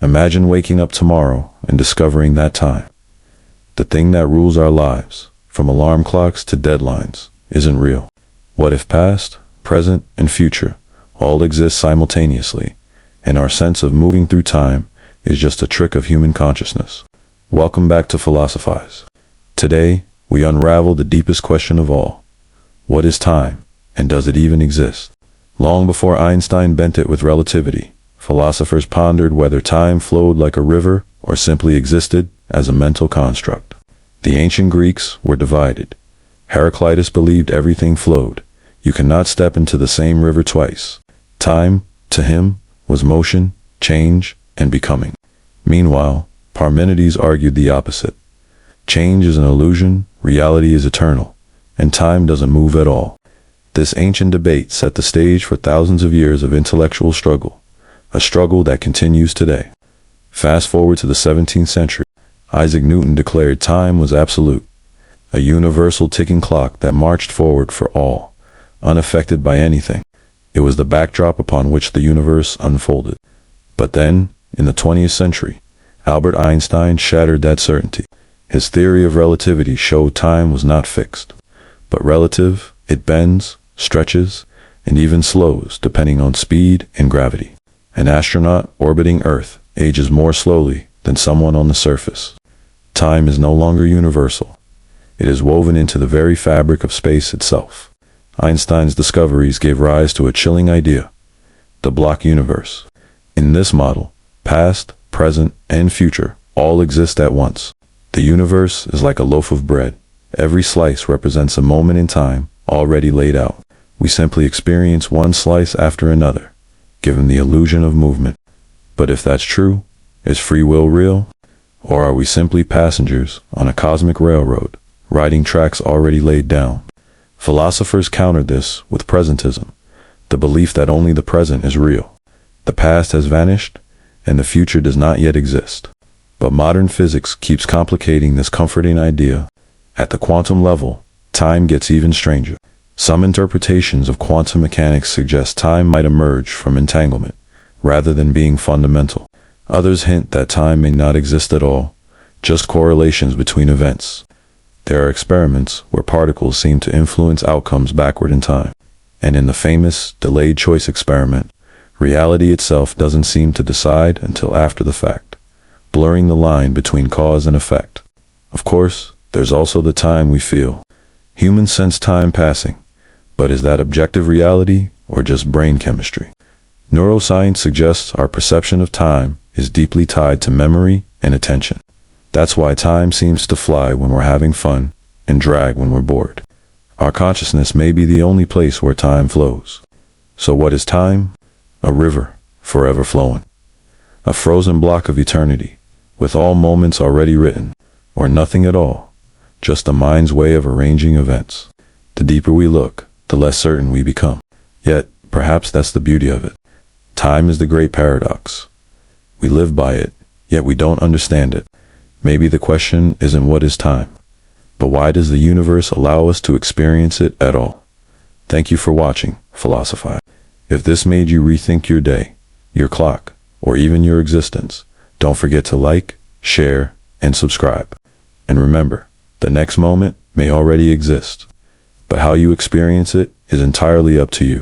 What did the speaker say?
Imagine waking up tomorrow and discovering that time, the thing that rules our lives, from alarm clocks to deadlines, isn't real. What if past, present, and future all exist simultaneously, and our sense of moving through time is just a trick of human consciousness? Welcome back to Philosophize. Today, we unravel the deepest question of all. What is time, and does it even exist? Long before Einstein bent it with relativity, philosophers pondered whether time flowed like a river or simply existed as a mental construct. The ancient Greeks were divided. Heraclitus believed everything flowed. You cannot step into the same river twice. Time, to him, was motion, change, and becoming. Meanwhile, Parmenides argued the opposite. Change is an illusion, reality is eternal, and time doesn't move at all. This ancient debate set the stage for thousands of years of intellectual struggle, a struggle that continues today. Fast forward to the 17th century, Isaac Newton declared time was absolute, a universal ticking clock that marched forward for all, unaffected by anything. It was the backdrop upon which the universe unfolded. But then, in the 20th century, Albert Einstein shattered that certainty. His theory of relativity showed time was not fixed, but relative. It bends, stretches, and even slows depending on speed and gravity. An astronaut orbiting Earth ages more slowly than someone on the surface. Time is no longer universal. It is woven into the very fabric of space itself. Einstein's discoveries gave rise to a chilling idea: the block universe. In this model, past, present, and future all exist at once. The universe is like a loaf of bread. Every slice represents a moment in time already laid out. We simply experience one slice after another, given the illusion of movement. But if that's true, is free will real? Or are we simply passengers on a cosmic railroad, riding tracks already laid down? Philosophers countered this with presentism, the belief that only the present is real. The past has vanished, and the future does not yet exist. But modern physics keeps complicating this comforting idea. At the quantum level, time gets even stranger. Some interpretations of quantum mechanics suggest time might emerge from entanglement, rather than being fundamental. Others hint that time may not exist at all, just correlations between events. There are experiments where particles seem to influence outcomes backward in time. And in the famous delayed choice experiment, reality itself doesn't seem to decide until after the fact, blurring the line between cause and effect. Of course, there's also the time we feel. Humans sense time passing, but is that objective reality or just brain chemistry? Neuroscience suggests our perception of time is deeply tied to memory and attention. That's why time seems to fly when we're having fun and drag when we're bored. Our consciousness may be the only place where time flows. So what is time? A river, forever flowing. A frozen block of eternity, with all moments already written, or nothing at all, just the mind's way of arranging events. The deeper we look, the less certain we become. Yet, perhaps that's the beauty of it. Time is the great paradox. We live by it, yet we don't understand it. Maybe the question isn't what is time, but why does the universe allow us to experience it at all? Thank you for watching, Philosophize. If this made you rethink your day, your clock, or even your existence, don't forget to like, share, and subscribe. And remember, the next moment may already exist, but how you experience it is entirely up to you.